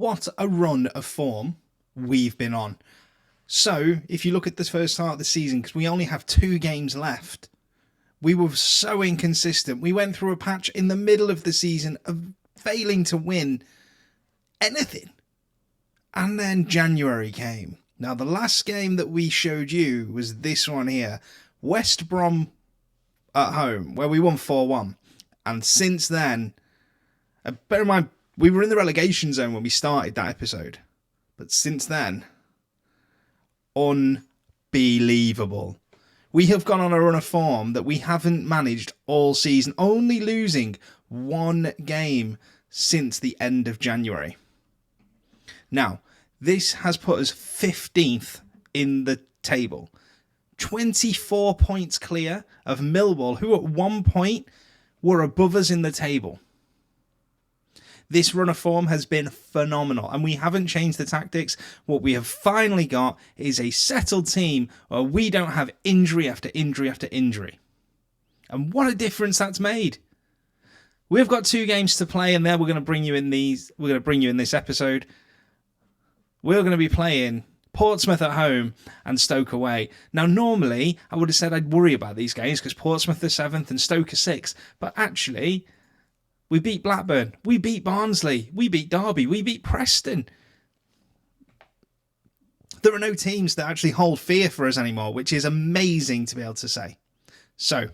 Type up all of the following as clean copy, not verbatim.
what a run of form we've been on. So, if you look at the first start of the season, because we only have 2 games left, we were so inconsistent. We went through a patch in the middle of the season of failing to win anything. And then January came. Now, the last game that we showed you was this one here. West Brom at home, where we won 4-1. And since then, bear in mind, we were in the relegation zone when we started that episode. But since then, unbelievable. We have gone on a run of form that we haven't managed all season, only losing 1 game since the end of January. Now, this has put us 15th in the table. 24 points clear of Millwall, who at one point were above us in the table. This run of form has been phenomenal, and we haven't changed the tactics. What we have finally got is a settled team where we don't have injury after injury after injury. And what a difference that's made. We've got 2 games to play, and then we're going to bring you in this episode. We're going to be playing Portsmouth at home and Stoke away. Now, normally, I would have said I'd worry about these games because Portsmouth are 7th and Stoke are 6th. But actually, we beat Blackburn, we beat Barnsley, we beat Derby, we beat Preston. There are no teams that actually hold fear for us anymore, which is amazing to be able to say. So,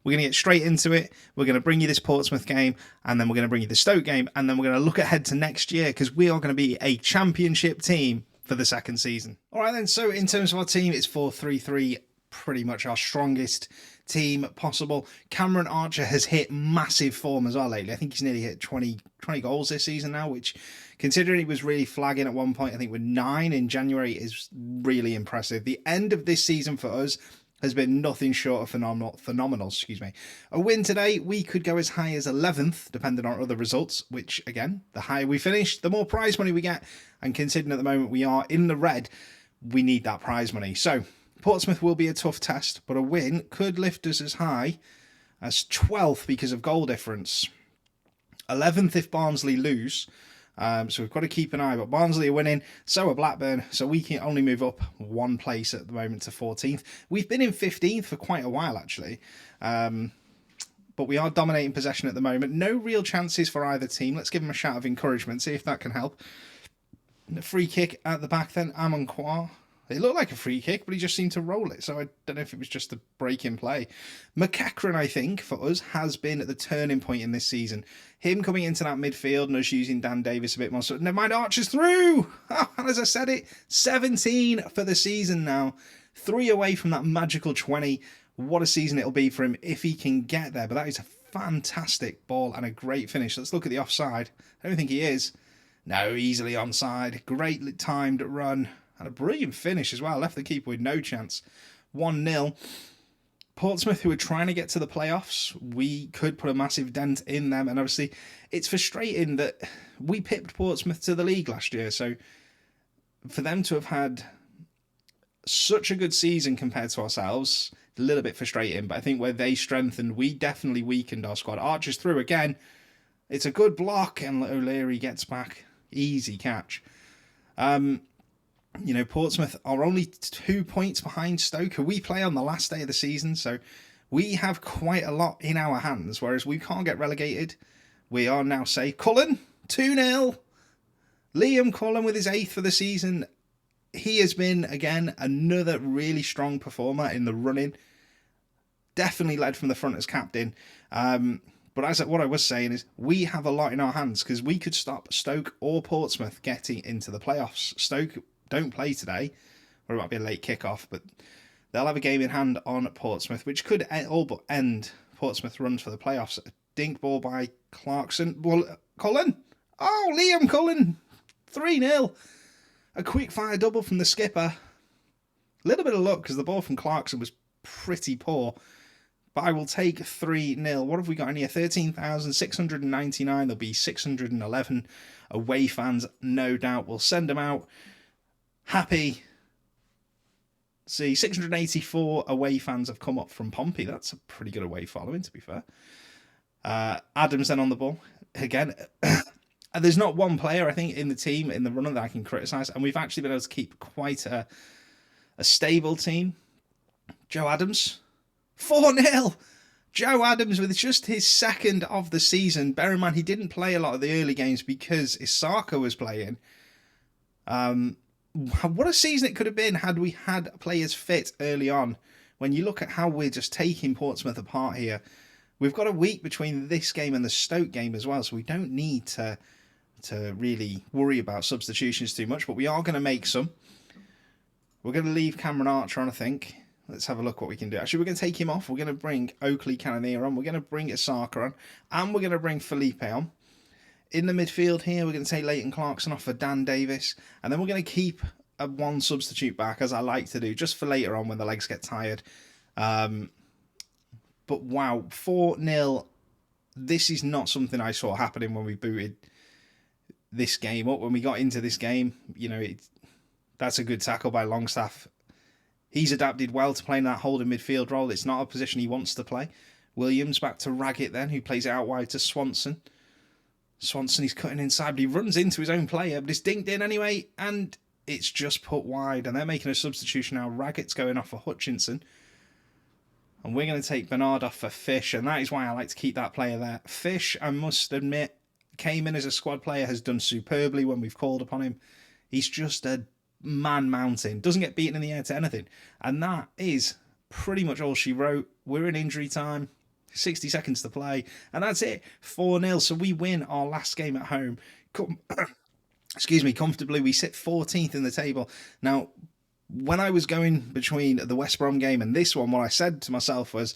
we're going to get straight into it. We're going to bring you this Portsmouth game, and then we're going to bring you the Stoke game, and then we're going to look ahead to next year because we are going to be a championship team for the second season. All right then, so in terms of our team, it's 4-3-3, pretty much our strongest team possible. Cameron Archer has hit massive form as well lately. I think he's nearly hit 20 goals this season now, which, considering he was really flagging at one point, I think with 9 in January, is really impressive. The end of this season for us has been nothing short of phenomenal. A win today, we could go as high as 11th, depending on other results, which, again, the higher we finish, the more prize money we get. And considering at the moment we are in the red, we need that prize money. So, Portsmouth will be a tough test, but a win could lift us as high as 12th because of goal difference. 11th if Barnsley lose. So we've got to keep an eye. But Barnsley are winning, so are Blackburn. So we can only move up 1 place at the moment to 14th. We've been in 15th for quite a while, actually. But we are dominating possession at the moment. No real chances for either team. Let's give them a shout of encouragement, see if that can help. A free kick at the back then, Amonkwa. It looked like a free kick, but he just seemed to roll it. So I don't know if it was just a break in play. McEachran, I think, for us, has been at the turning point in this season. Him coming into that midfield and us using Dan Davis a bit more. So never mind, Archer's through! Oh, and as I said it, 17 for the season now. 3 away from that magical 20. What a season it'll be for him if he can get there. But that is a fantastic ball and a great finish. Let's look at the offside. I don't think he is. No, easily onside. Great timed run. And a brilliant finish as well. Left the keeper with no chance. 1-0. Portsmouth, who are trying to get to the playoffs, we could put a massive dent in them. And obviously, it's frustrating that we pipped Portsmouth to the league last year. So for them to have had such a good season compared to ourselves, a little bit frustrating. But I think where they strengthened, we definitely weakened our squad. Archer's through again. It's a good block, and O'Leary gets back. Easy catch. You know, Portsmouth are only 2 points behind Stoke, who we play on the last day of the season, so we have quite a lot in our hands, whereas we can't get relegated. We are now safe. Cullen, 2-0. Liam Cullen with his 8th for the season. He has been, again, another really strong performer in the running. Definitely led from the front as captain. But what I was saying is we have a lot in our hands because we could stop Stoke or Portsmouth getting into the playoffs. Stoke don't play today, or it might be a late kickoff, but they'll have a game in hand on Portsmouth, which could all but end Portsmouth runs for the playoffs. A dink ball by Clarkson. Well, Cullen. Oh, Liam Cullen. 3-0. A quick fire double from the skipper. A little bit of luck because the ball from Clarkson was pretty poor. But I will take 3-0. What have we got in here? 13,699. There'll be 611 away fans, no doubt. We'll send them out happy. See, 684 away fans have come up from Pompey. That's a pretty good away following, to be fair. Adams then on the ball. Again, there's not one player, I think, in the team, in the runner that I can criticise. And we've actually been able to keep quite a stable team. Joe Adams, 4-0. Joe Adams with just his second of the season. Bear in mind, he didn't play a lot of the early games because Isaka was playing. What a season it could have been had we had players fit early on. When you look at how we're just taking Portsmouth apart here, we've got a week between this game and the Stoke game as well, so we don't need to really worry about substitutions too much, but we are going to make some. We're going to leave Cameron Archer on, I think. Let's have a look what we can do. Actually, we're going to take him off. We're going to bring Oakley Cannoneer on. We're going to bring Isaka on. And we're going to bring Felipe on. In the midfield here, we're going to take Leighton Clarkson off for Dan Davis. And then we're going to keep one substitute back, as I like to do, just for later on when the legs get tired. But wow, 4-0. This is not something I saw happening when we booted this game up. When we got into this game, you know, that's a good tackle by Longstaff. He's adapted well to playing that holding midfield role. It's not a position he wants to play. Williams back to Raggett then, who plays it out wide to Swanson. Swanson, he's cutting inside, but he runs into his own player, but it's dinked in anyway, and it's just put wide. And they're making a substitution now. Raggett's going off for Hutchinson. And we're going to take Bernard off for Fish, and that is why I like to keep that player there. Fish, I must admit, came in as a squad player, has done superbly when we've called upon him. He's just a man mountain, doesn't get beaten in the air to anything, and that is pretty much all she wrote. We're in injury time, 60 seconds to play, and that's it. 4-0, so we win our last game at home. Excuse me, comfortably. We sit 14th in the table. Now, when I was going between the West Brom game and this one, what I said to myself was,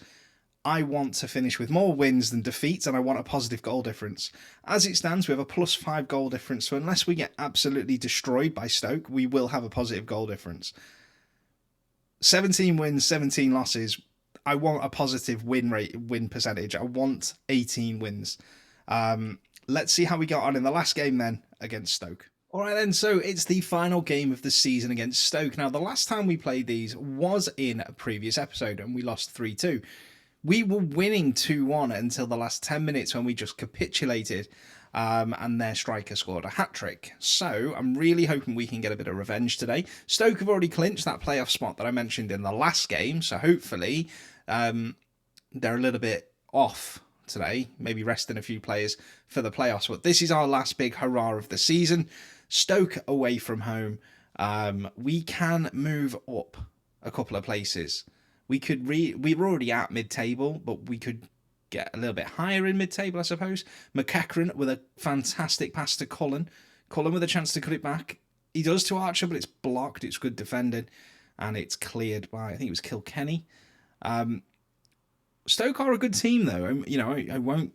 I want to finish with more wins than defeats, and I want a positive goal difference. As it stands, we have a +5 goal difference, so unless we get absolutely destroyed by Stoke, we will have a positive goal difference. 17 wins, 17 losses. I want a positive win percentage. I want 18 wins. Let's see how we got on in the last game then against Stoke. All right then, so it's the final game of the season against Stoke. Now, the last time we played these was in a previous episode, and we lost 3-2. We were winning 2-1 until the last 10 minutes when we just capitulated, and their striker scored a hat-trick. So I'm really hoping we can get a bit of revenge today. Stoke have already clinched that playoff spot that I mentioned in the last game, so hopefully they're a little bit off today, maybe resting a few players for the playoffs. But this is our last big hurrah of the season. Stoke away from home. We can move up a couple of places. We could we were already at mid-table, but we could get a little bit higher in mid-table, I suppose. McEachran with a fantastic pass to Cullen. Cullen with a chance to cut it back. He does to Archer, but it's blocked. It's good defending, and it's cleared by, I think it was Kilkenny. Stoke are a good team, though. I won't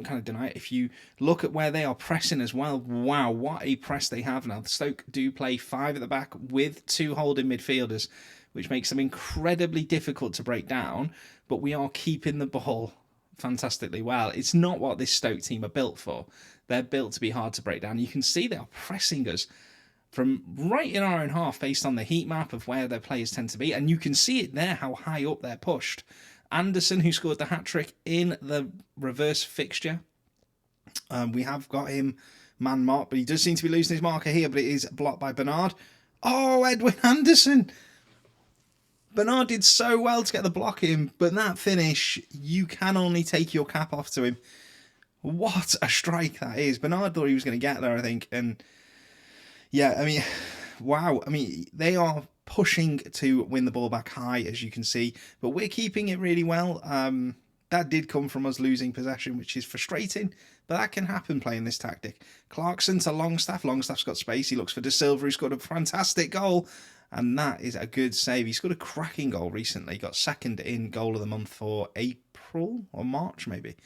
kind of deny it. If you look at where they are pressing as well, wow, what a press they have now. The Stoke do play 5 at the back with 2 holding midfielders, which makes them incredibly difficult to break down, but we are keeping the ball fantastically well. It's not what this Stoke team are built for. They're built to be hard to break down. You can see they are pressing us from right in our own half based on the heat map of where their players tend to be, and you can see it there, how high up they're pushed. Anderson, who scored the hat-trick in the reverse fixture. We have got him man-marked, but he does seem to be losing his marker here, but it is blocked by Bernard. Oh, Edwin Anderson! Bernard did so well to get the block in, but that finish, you can only take your cap off to him. What a strike that is. Bernard thought he was going to get there, I think. And yeah, I mean, wow. I mean, they are pushing to win the ball back high, as you can see, but we're keeping it really well. That did come from us losing possession, which is frustrating, but that can happen playing this tactic. Clarkson to Longstaff. Longstaff's got space. He looks for De Silva, who's got a fantastic goal. And that is a good save. He's got a cracking goal recently. Got second in goal of the month for April or March, maybe.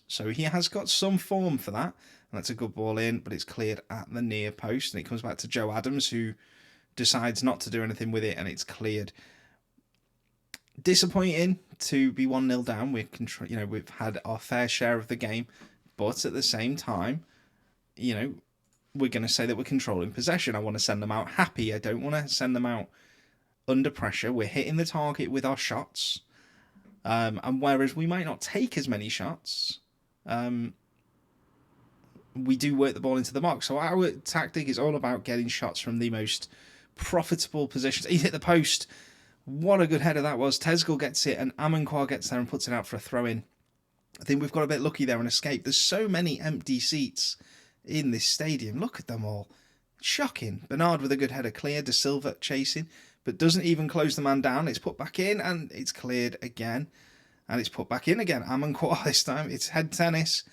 So he has got some form for that. And that's a good ball in, but it's cleared at the near post. And it comes back to Joe Adams, who decides not to do anything with it, and it's cleared. Disappointing to be 1-0 down. We've had our fair share of the game, but at the same time, we're going to say that we're controlling possession. I want to send them out happy. I don't want to send them out under pressure. We're hitting the target with our shots. And whereas we might not take as many shots, we do work the ball into the box. So our tactic is all about getting shots from the most profitable positions. He hit the post. What a good header that was. Tezgel gets it, and Amankwa gets there and puts it out for a throw-in. I think we've got a bit lucky there and escaped. There's so many empty seats in this stadium. Look at them all. Shocking. Bernard with a good header clear. De Silva chasing, but doesn't even close the man down. It's put back in, and it's cleared again. And it's put back in again. Amankwa this time. It's head tennis.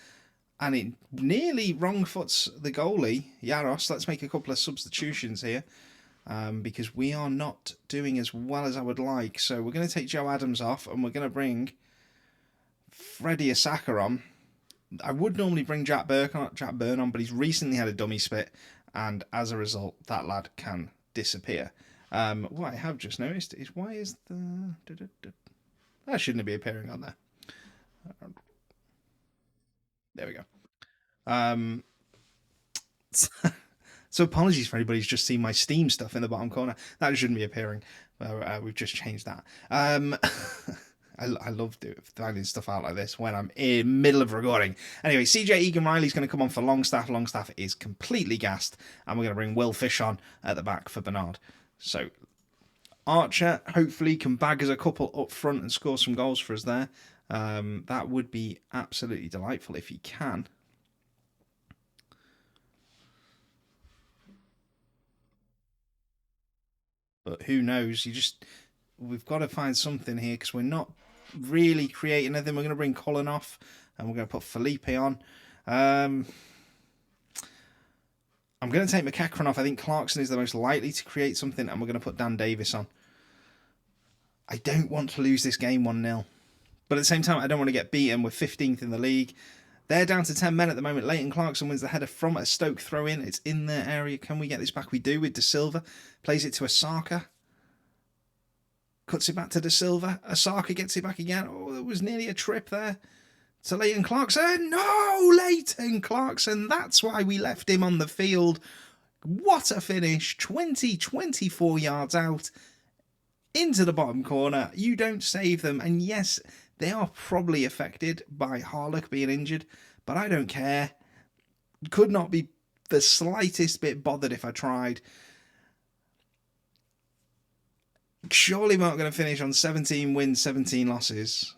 And it nearly wrong foots the goalie, Yaros. Let's make a couple of substitutions here. Because we are not doing as well as I would like. So we're going to take Joe Adams off, and we're going to bring Freddie Asaka on. I would normally bring Jack Byrne on, but he's recently had a dummy spit, and as a result, that lad can disappear. What I have just noticed is, why is the... That shouldn't be appearing on there. There we go. So apologies for anybody who's just seen my Steam stuff in the bottom corner. That shouldn't be appearing. We've just changed that. I love finding stuff out like this when I'm in the middle of recording. Anyway, CJ Egan-Riley's going to come on for Longstaff. Longstaff is completely gassed. And we're going to bring Will Fish on at the back for Bernard. So Archer hopefully can bag us a couple up front and score some goals for us there. That would be absolutely delightful if he can. But who knows? We've got to find something here, because we're not really creating anything. We're going to bring Cullen off, and we're going to put Felipe on. I'm going to take McEachran off. I think Clarkson is the most likely to create something, and we're going to put Dan Davis on. I don't want to lose this game 1-0. But at the same time, I don't want to get beaten. We're 15th in the league. They're down to 10 men at the moment. Leighton Clarkson wins the header from a Stoke throw-in. It's in their area. Can we get this back? We do with De Silva. Plays it to Asaka. Cuts it back to De Silva. Asaka gets it back again. Oh, there was nearly a trip there. To Leighton Clarkson. No, Leighton Clarkson. That's why we left him on the field. What a finish. 24 yards out. Into the bottom corner. You don't save them. And yes, they are probably affected by Harlock being injured. But I don't care. Could not be the slightest bit bothered if I tried. Surely we're not going to finish on 17 wins, 17 losses.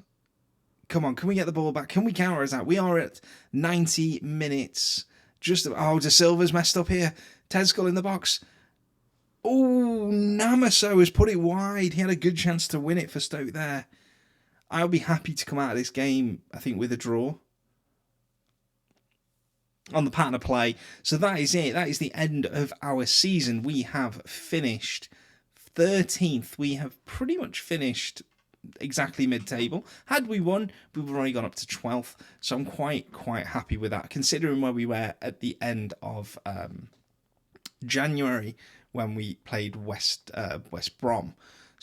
Come on, can we get the ball back? Can we counter us out? We are at 90 minutes. Oh, De Silva's messed up here. Tezgel in the box. Oh, Namaso has put it wide. He had a good chance to win it for Stoke there. I'll be happy to come out of this game, I think, with a draw on the pattern of play. So that is it. That is the end of our season. We have finished 13th. We have pretty much finished exactly mid-table. Had we won, we would have already gone up to 12th. So I'm quite happy with that, considering where we were at the end of January when we played West Brom.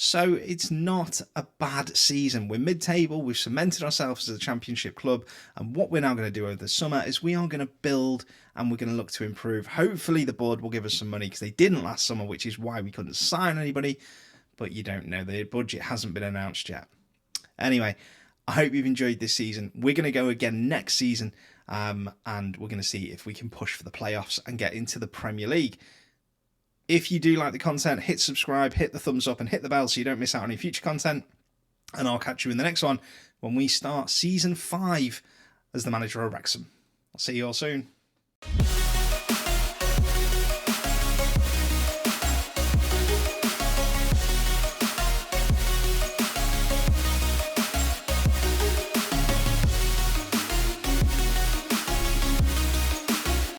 So it's not a bad season. We're mid-table. We've cemented ourselves as a championship club. And what we're now going to do over the summer is we are going to build, and we're going to look to improve. Hopefully the board will give us some money, because they didn't last summer, which is why we couldn't sign anybody. But you don't know. The budget hasn't been announced yet. Anyway, I hope you've enjoyed this season. We're going to go again next season. And we're going to see if we can push for the playoffs and get into the Premier League. If you do like the content, hit subscribe, hit the thumbs up, and hit the bell so you don't miss out on any future content. And I'll catch you in the next one when we start Season 5 as the manager of Wrexham. I'll see you all soon.